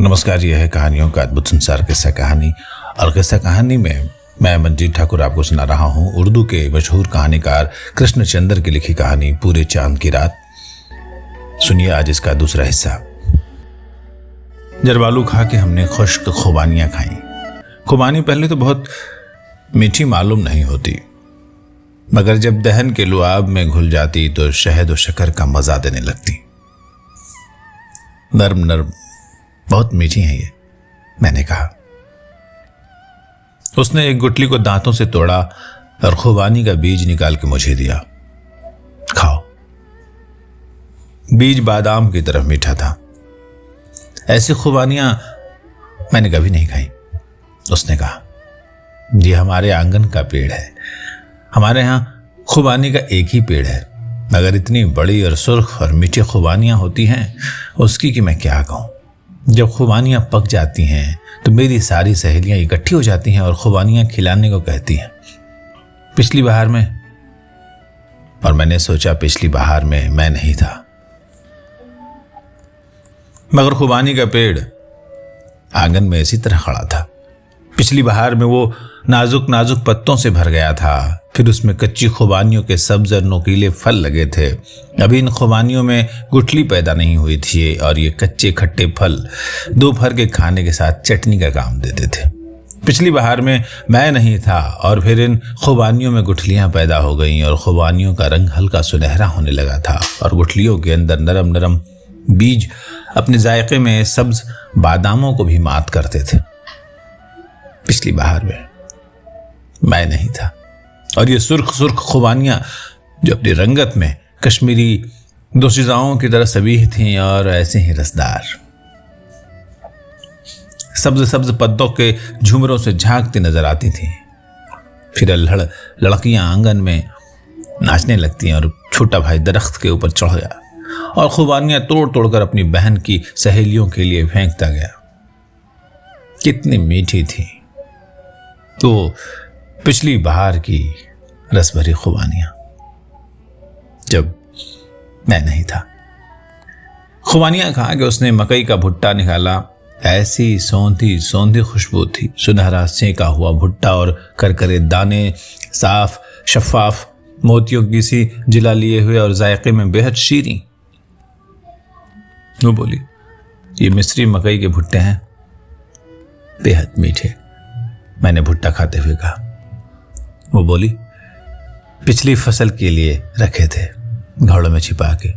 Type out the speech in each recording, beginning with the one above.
नमस्कार। यह है कहानियों का अद्भुत संसार किस्सा कहानी। और किस्सा कहानी में मैं मंजीत ठाकुर आपको सुना रहा हूँ उर्दू के मशहूर कहानीकार कृष्णचंद्र की लिखी कहानी पूरे चांद की रात। सुनिए आज इसका दूसरा हिस्सा। जरबालू खा के हमने खुश्क खुबानियां खाई। खुबानी पहले तो बहुत मीठी मालूम नहीं होती, मगर जब दहन के लुआब में घुल जाती तो शहद और शक्कर का मजा देने लगती। नर्म नर्म, बहुत मीठी है ये, मैंने कहा। उसने एक गुठली को दांतों से तोड़ा और खुबानी का बीज निकाल के मुझे दिया। खाओ। बीज बादाम की तरफ मीठा था। ऐसी खुबानियां मैंने कभी नहीं खाई। उसने कहा, ये हमारे आंगन का पेड़ है। हमारे यहां खुबानी का एक ही पेड़ है, मगर इतनी बड़ी और सुर्ख और मीठी खुबानियां होती हैं उसकी कि मैं क्या कहूं। जब खुबानियां पक जाती हैं तो मेरी सारी सहेलियां इकट्ठी हो जाती हैं और खुबानियां खिलाने को कहती हैं। पिछली बहार में, और मैंने सोचा पिछली बहार में मैं नहीं था, मगर खुबानी का पेड़ आंगन में इसी तरह खड़ा था। पिछली बहार में वो नाजुक नाजुक पत्तों से भर गया था। फिर उसमें कच्ची खुबानियों के सब्ज और नोकीले फल लगे थे। अभी इन खुबानियों में गुठली पैदा नहीं हुई थी और ये कच्चे खट्टे फल दोपहर के खाने के साथ चटनी का काम देते थे। पिछली बहार में मैं नहीं था और फिर इन खुबानियों में गुठलियां पैदा हो गईं और खुबानियों का रंग हल्का सुनहरा होने लगा था और गुठलियों के अंदर नरम नरम बीज अपने जायके में सब्ज बादामों को भी मात करते थे। पिछली बहार में मैं नहीं था और ये सुर्ख सुर्ख खुबानियां जो अपनी रंगत में कश्मीरी दोशीज़ाओं की तरह सबीह थीं और ऐसे ही रसदार, सब्ज सब्ज पत्तों के झुमरों से झांकती नजर आती थीं। फिर अल्हड़ लड़कियां आंगन में नाचने लगती हैं और छोटा भाई दरख्त के ऊपर चढ़ गया और खुबानियां तोड़ तोड़कर अपनी बहन की सहेलियों के लिए फेंकता गया। कितनी मीठी थी तो पिछली बहार की रस भरी खुबानियां, जब मैं नहीं था। खुबानियां खा के उसने मकई का भुट्टा निकाला। ऐसी सौंधी सौंधी खुशबू थी, सुनहरा सेका हुआ भुट्टा और करकरे दाने, साफ शफाफ मोतियों की सी जिला लिए हुए और जायके में बेहद शीरीं। वो बोली, ये मिस्री मकई के भुट्टे हैं, बेहद मीठे। मैंने भुट्टा खाते हुए कहा। वो बोली, पिछली फसल के लिए रखे थे घड़ों में छिपा के,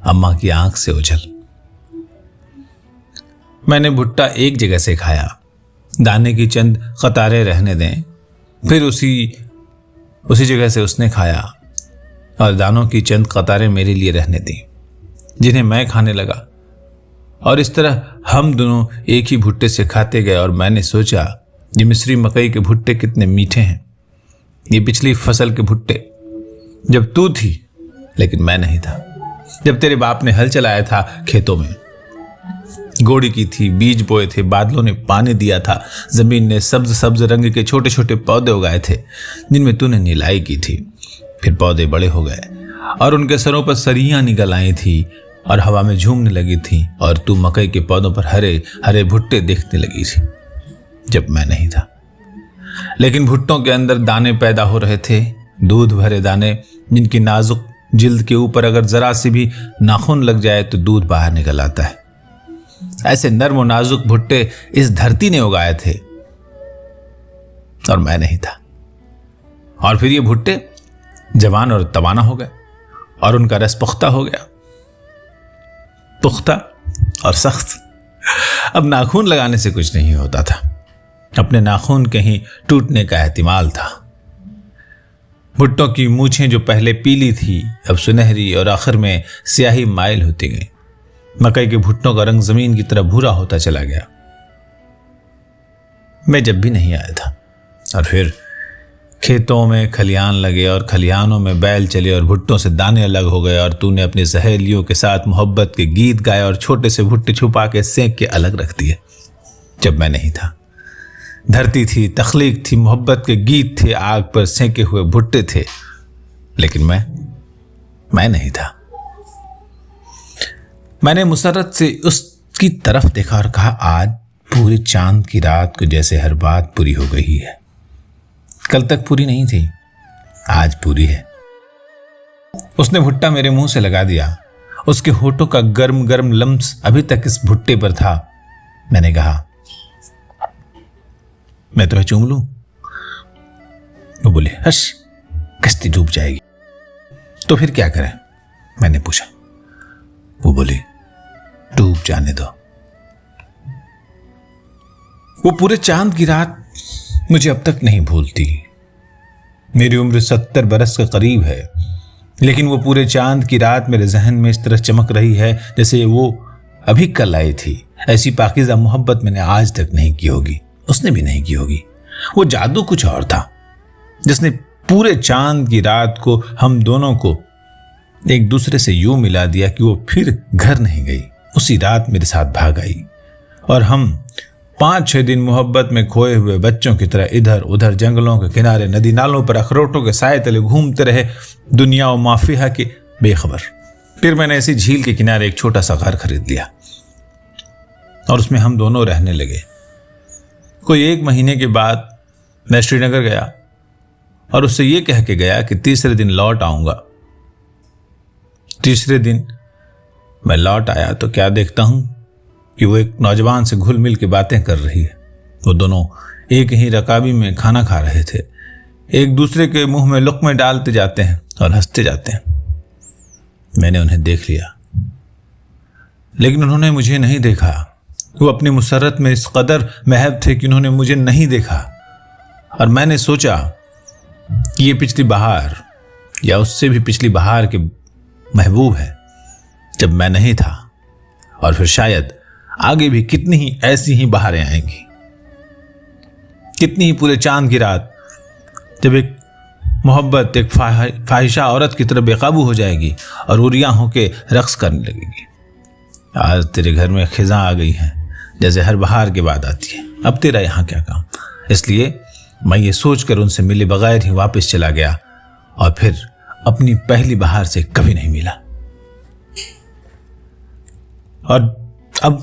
अम्मा की आंख से उछल। मैंने भुट्टा एक जगह से खाया, दाने की चंद कतारें रहने दें। फिर उसी जगह से उसने खाया और दानों की चंद कतारें मेरे लिए रहने दी, जिन्हें मैं खाने लगा। और इस तरह हम दोनों एक ही भुट्टे से खाते गए। और मैंने सोचा, ये मिस्री मकई के भुट्टे कितने मीठे हैं। ये पिछली फसल के भुट्टे, जब तू थी लेकिन मैं नहीं था, जब तेरे बाप ने हल चलाया था खेतों में, गोड़ी की थी, बीज बोए थे, बादलों ने पानी दिया था, जमीन ने सब्ज सब्ज रंग के छोटे छोटे पौधे उगाए थे जिनमें तूने निलाई की थी। फिर पौधे बड़े हो गए और उनके सरों पर सरियां निकल आई थी और हवा में झूमने लगी थी और तू मकई के पौधों पर हरे हरे भुट्टे देखने लगी थी, जब मैं नहीं था। लेकिन भुट्टों के अंदर दाने पैदा हो रहे थे, दूध भरे दाने, जिनकी नाजुक जिल्द के ऊपर अगर जरा सी भी नाखून लग जाए तो दूध बाहर निकल आता है। ऐसे नर्म और नाजुक भुट्टे इस धरती ने उगाए थे और मैं नहीं था। और फिर ये भुट्टे जवान और तवाना हो गए और उनका रस पुख्ता हो गया, पुख्ता और सख्त। अब नाखून लगाने से कुछ नहीं होता था, अपने नाखून कहीं टूटने का एहतिमाल था। भुट्टों की मूछें जो पहले पीली थी अब सुनहरी और आखिर में स्याही माइल होती गई। मकई के भुट्टों का रंग जमीन की तरह भूरा होता चला गया। मैं जब भी नहीं आया था और फिर खेतों में खलियान लगे और खलियानों में बैल चले और भुट्टों से दाने अलग हो गए और तूने अपनी सहेलियों के साथ मोहब्बत के गीत गाए और छोटे से भुट्टे छुपा के सेंक के अलग रख दिए, जब मैं नहीं था। धरती थी, तख्लीक थी, मोहब्बत के गीत थे, आग पर सेंके हुए भुट्टे थे, लेकिन मैं नहीं था। मैंने मुसरत से उस की तरफ देखा और कहा, आज पूरी चांद की रात को जैसे हर बात पूरी हो गई है। कल तक पूरी नहीं थी, आज पूरी है। उसने भुट्टा मेरे मुंह से लगा दिया। उसके होठों का गर्म गर्म लम्स अभी तक इस भुट्टे पर था। मैंने कहा, मैं तुम्हें चूम लूं? वो बोले, हर्ष, कश्ती डूब जाएगी। तो फिर क्या करें? मैंने पूछा। वो बोले, डूब जाने दो। वो पूरे चांद की रात मुझे अब तक नहीं भूलती। मेरी उम्र 70 बरस के करीब है, लेकिन वो पूरे चांद की रात मेरे जहन में इस तरह चमक रही है जैसे वो अभी कल आई थी। ऐसी पाकीज़ा मोहब्बत मैंने आज तक नहीं की होगी, उसने भी नहीं की होगी। वो जादू कुछ और था जिसने पूरे चांद की रात को हम दोनों को एक दूसरे से यूं मिला दिया कि वो फिर घर नहीं गई, उसी रात मेरे साथ भाग आई और हम 5-6 दिन मोहब्बत में खोए हुए बच्चों की तरह इधर उधर जंगलों के किनारे, नदी नालों पर, अखरोटों के साए तले घूमते रहे, दुनिया और माफिया के बेखबर। फिर मैंने ऐसी झील के किनारे एक छोटा सा घर खरीद लिया और उसमें हम दोनों रहने लगे। कोई 1 महीने के बाद मैं श्रीनगर गया और उससे ये कह के गया कि तीसरे दिन लौट आऊंगा। तीसरे दिन मैं लौट आया तो क्या देखता हूं कि वो एक नौजवान से घुल मिल के बातें कर रही है। वो दोनों एक ही रकाबी में खाना खा रहे थे, एक दूसरे के मुंह में लुक़्मे डालते जाते हैं और हंसते जाते हैं। मैंने उन्हें देख लिया, लेकिन उन्होंने मुझे नहीं देखा। वो अपनी मुसर्रत में इस कदर महब थे कि उन्होंने मुझे नहीं देखा। और मैंने सोचा कि ये पिछली बहार या उससे भी पिछली बहार के महबूब है जब मैं नहीं था, और फिर शायद आगे भी कितनी ही ऐसी ही बहारें आएंगी, कितनी ही पूरे चांद की रात जब एक मोहब्बत एक फाहिशा औरत की तरफ बेकाबू हो जाएगी और उरिया होके रक्स करने लगेगी। आज तेरे घर में खिजा आ गई है जैसे हर बहार के बाद आती है, अब तेरा यहाँ क्या काम। इसलिए मैं ये सोचकर उनसे मिले बगैर ही वापस चला गया और फिर अपनी पहली बहार से कभी नहीं मिला। और अब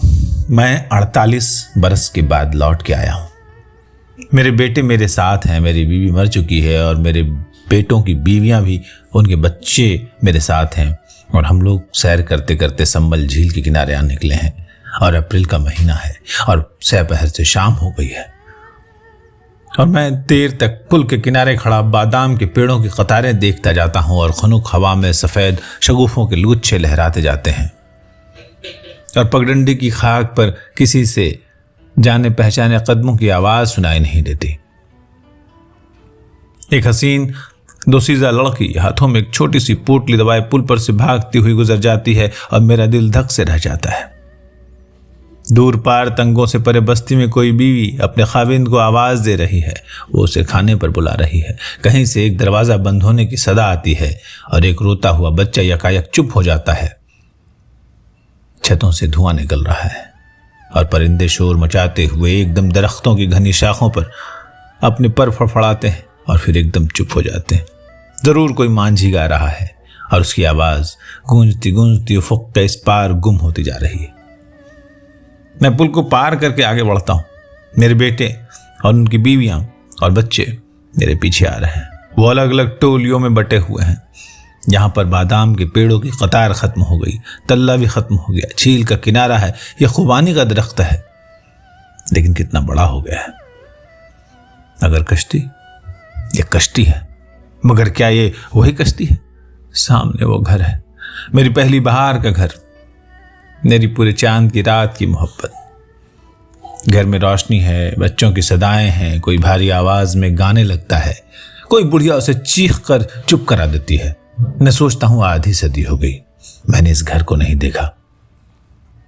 मैं 48 बरस के बाद लौट के आया हूं। मेरे बेटे मेरे साथ हैं, मेरी बीवी मर चुकी है और मेरे बेटों की बीवियां भी, उनके बच्चे मेरे साथ हैं और हम लोग सैर करते करते संबल झील के किनारे आ निकले हैं। और अप्रैल का महीना है और सहपहर से शाम हो गई है और मैं देर तक पुल के किनारे खड़ा बादाम के पेड़ों की कतारें देखता जाता हूं और खनुक हवा में सफ़ेद शगुफों के लुच्छे लहराते जाते हैं और पगडंडी की खाक पर किसी से जाने पहचाने कदमों की आवाज सुनाई नहीं देती। एक हसीन दोशीज़ा लड़की हाथों में एक छोटी सी पोटली दबाए पुल पर से भागती हुई गुजर जाती है और मेरा दिल धक से रह जाता है। दूर पार तंगों से परे बस्ती में कोई बीवी अपने खाविंद को आवाज दे रही है, वो उसे खाने पर बुला रही है। कहीं से एक दरवाजा बंद होने की सदा आती है और एक रोता हुआ बच्चा यकायक चुप हो जाता है। छतों से धुआं निकल रहा है और परिंदे शोर मचाते हुए एकदम दरख्तों की घनी शाखों पर अपने पर फड़फड़ाते हैं और फिर एकदम चुप हो जाते हैं। जरूर कोई मांझी गा रहा है और उसकी आवाज गूंजती गूंजती उफ़ुक़ के इस पार गुम होती जा रही है। मैं पुल को पार करके आगे बढ़ता हूँ। मेरे बेटे और उनकी बीवियां और बच्चे मेरे पीछे आ रहे हैं। वो अलग अलग टोलियों में बटे हुए हैं। यहाँ पर बादाम के पेड़ों की कतार खत्म हो गई, तल्ला भी खत्म हो गया, झील का किनारा है, यह खुबानी का दरख्त है, लेकिन कितना बड़ा हो गया है। अगर कश्ती, ये कश्ती है, मगर क्या ये वही कश्ती है? सामने वो घर है, मेरी पहली बहार का घर, मेरी पूरे चांद की रात की मोहब्बत। घर में रोशनी है, बच्चों की सदाएं हैं, कोई भारी आवाज में गाने लगता है, कोई बुढ़िया उसे चीख कर चुप करा देती है। मैं सोचता हूं आधी सदी हो गई, मैंने इस घर को नहीं देखा।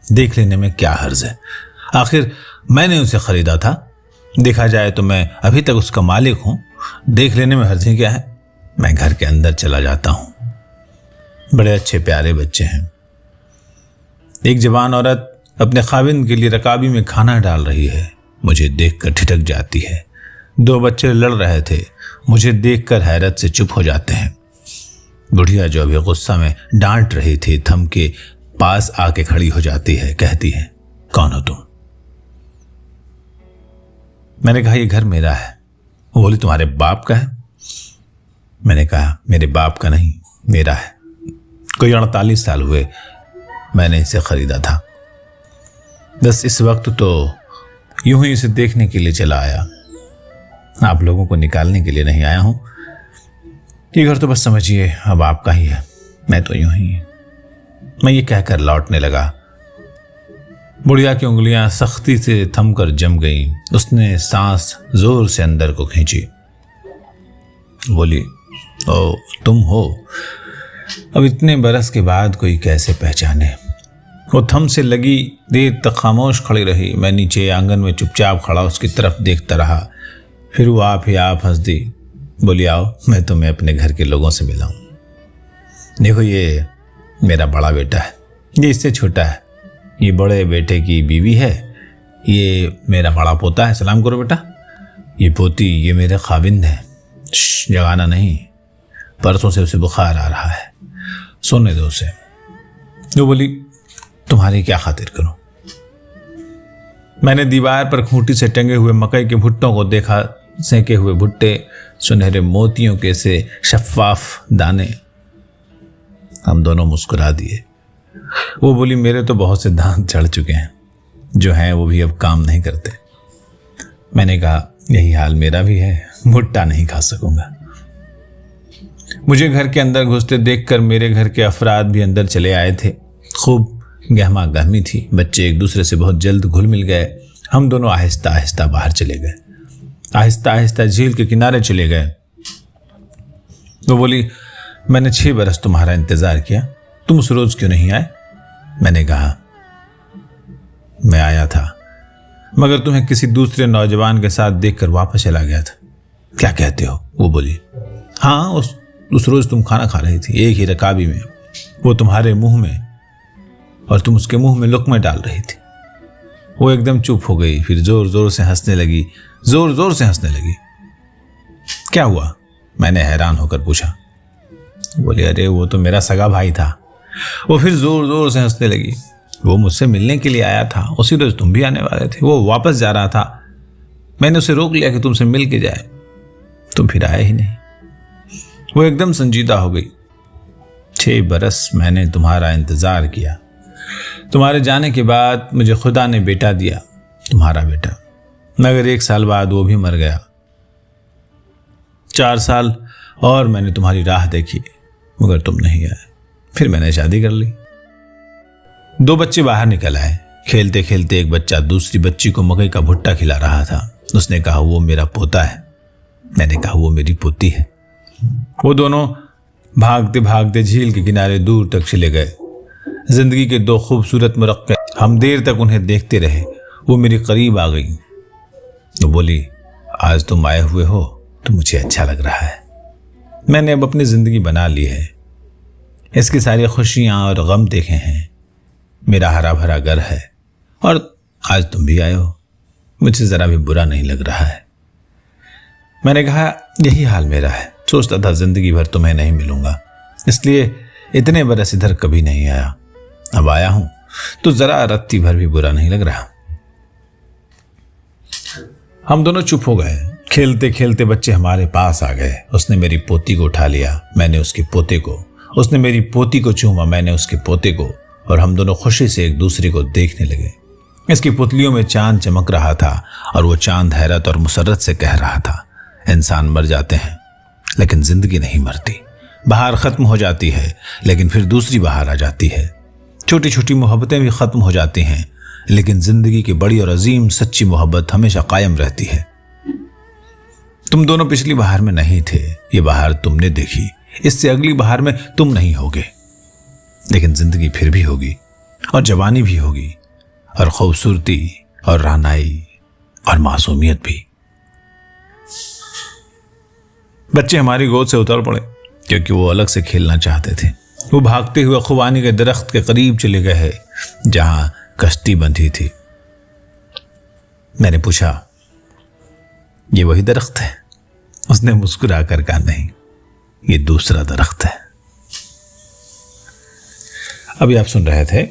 देख लेने में क्या हर्ज है, आखिर मैंने उसे खरीदा था। देखा जाए तो मैं अभी तक उसका मालिक हूं, देख लेने में हर्ज ही क्या है। मैं घर के अंदर चला जाता हूं। बड़े अच्छे प्यारे बच्चे हैं। एक जवान औरत अपने खाविंद के लिए रकाबी में खाना डाल रही है, मुझे देखकर ठिठक जाती है। 2 बच्चे लड़ रहे थे, मुझे देखकर हैरत से चुप हो जाते हैं। बुढ़िया जो अभी गुस्सा में डांट रही थी, थम के पास आके खड़ी हो जाती है, कहती है, कौन हो तुम? मैंने कहा, ये घर मेरा है। वो बोली, तुम्हारे बाप का है? मैंने कहा, मेरे बाप का नहीं, मेरा है। कोई 48 साल हुए मैंने इसे खरीदा था। बस इस वक्त तो यूं ही इसे देखने के लिए चला आया, आप लोगों को निकालने के लिए नहीं आया हूं। ये घर तो बस समझिए अब आपका ही है, मैं तो यूं ही। मैं ये कहकर लौटने लगा। बुढ़िया की उंगलियां सख्ती से थमकर जम गईं। उसने सांस जोर से अंदर को खींची। बोली, ओ तुम हो? अब इतने बरस के बाद कोई कैसे पहचाने। वो थम से लगी देर तक खामोश खड़ी रही। मैं नीचे आंगन में चुपचाप खड़ा उसकी तरफ देखता रहा। फिर वो आप ही आप हंस दी। बोली, आओ मैं तुम्हें अपने घर के लोगों से मिलाऊं। देखो, ये मेरा बड़ा बेटा है, ये इससे छोटा है, ये बड़े बेटे की बीवी है, ये मेरा बड़ा पोता है, सलाम करो बेटा। ये पोती, ये मेरे खाविंद है। जगाना नहीं, परसों से उसे बुखार आ रहा है, सोने दो उसे। वो बोली, तुम्हारी क्या खातिर करूं? मैंने दीवार पर खूंटी से टंगे हुए मकई के भुट्टों को देखा। सेके हुए भुट्टे, सुनहरे मोतियों के से शफाफ दाने। हम दोनों मुस्कुरा दिए। वो बोली, मेरे तो बहुत से दांत चढ़ चुके हैं, जो हैं वो भी अब काम नहीं करते। मैंने कहा, यही हाल मेरा भी है, भुट्टा नहीं खा सकूंगा। मुझे घर के अंदर घुसते देखकर मेरे घर के अफराद भी अंदर चले आए थे। खूब गहमा गहमी थी। बच्चे एक दूसरे से बहुत जल्द घुल मिल गए। हम दोनों आहिस्ता आहिस्ता बाहर चले गए, आहिस्ता आहिस्ता झील के किनारे चले गए। वो बोली, मैंने 6 बरस तुम्हारा इंतजार किया, तुम उस रोज क्यों नहीं आए? मैंने कहा, मैं आया था, मगर तुम्हें किसी दूसरे नौजवान के साथ देखकर वापस चला गया था। क्या कहते हो? वो बोली, हाँ, उस रोज तुम खाना खा रही थी एक ही रकाबी में, वो तुम्हारे मुंह में और तुम उसके मुंह में लुक़्मे डाल रही थी। वो एकदम चुप हो गई, फिर जोर जोर से हंसने लगी, जोर जोर से हंसने लगी। क्या हुआ? मैंने हैरान होकर पूछा। बोली, अरे वो तो मेरा सगा भाई था। वो फिर जोर जोर से हंसने लगी। वो मुझसे मिलने के लिए आया था, उसी रोज तुम भी आने वाले थे। वो वापस जा रहा था, मैंने उसे रोक लिया कि तुमसे मिल के जाए, तुम फिर आए ही नहीं। वो एकदम संजीदा हो गई। 6 बरस मैंने तुम्हारा इंतजार किया। तुम्हारे जाने के बाद मुझे खुदा ने बेटा दिया, तुम्हारा बेटा, मगर 1 साल बाद वो भी मर गया। 4 साल और मैंने तुम्हारी राह देखी, मगर तुम नहीं आए। फिर मैंने शादी कर ली। 2 बच्चे बाहर निकल आए। खेलते खेलते एक बच्चा दूसरी बच्ची को मकई का भुट्टा खिला रहा था। उसने कहा, वो मेरा पोता है। मैंने कहा, वो मेरी पोती है। वो दोनों भागते भागते झील के किनारे दूर तक चले गए। जिंदगी के 2 खूबसूरत मुरक्के, हम देर तक उन्हें देखते रहे। वो मेरे करीब आ गई तो बोली, आज तुम आए हुए हो तो मुझे अच्छा लग रहा है। मैंने अब अपनी जिंदगी बना ली है, इसकी सारी खुशियां और गम देखे हैं। मेरा हरा भरा घर है और आज तुम भी आए हो, मुझे जरा भी बुरा नहीं लग रहा है। मैंने कहा, यही हाल मेरा है। सोचता था जिंदगी भर तुम्हें नहीं मिलूंगा, इसलिए इतने बरस इधर कभी नहीं आया। अब आया हूं तो जरा रत्ती भर भी बुरा नहीं लग रहा। हम दोनों चुप हो गए। खेलते खेलते बच्चे हमारे पास आ गए। उसने मेरी पोती को उठा लिया, मैंने उसके पोते को। उसने मेरी पोती को चूमा, मैंने उसके पोते को। और हम दोनों खुशी से एक दूसरे को देखने लगे। इसकी पुतलियों में चांद चमक रहा था और वो चांद हैरत और मुसर्रत से कह रहा था, इंसान मर जाते हैं लेकिन जिंदगी नहीं मरती। बहार खत्म हो जाती है लेकिन फिर दूसरी बहार आ जाती है। छोटी छोटी मोहब्बतें भी खत्म हो जाती हैं लेकिन जिंदगी की बड़ी और अजीम सच्ची मोहब्बत हमेशा कायम रहती है। तुम दोनों पिछली बहार में नहीं थे, ये बहार तुमने देखी। इससे अगली बहार में तुम नहीं होगे, लेकिन जिंदगी फिर भी होगी और जवानी भी होगी और खूबसूरती और रानाई और मासूमियत भी। बच्चे हमारी गोद से उतर पड़े क्योंकि वो अलग से खेलना चाहते थे। वो भागते हुए खुबानी के दरख्त के करीब चले गए जहां कश्ती बंधी थी। मैंने पूछा, ये वही दरख्त है? उसने मुस्कुरा कर कहा, नहीं, ये दूसरा दरख्त है। अभी आप सुन रहे थे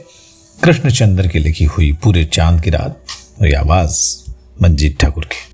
कृष्णचंद्र की लिखी हुई पूरे चांद की रात और ये आवाज मंजीत ठाकुर की।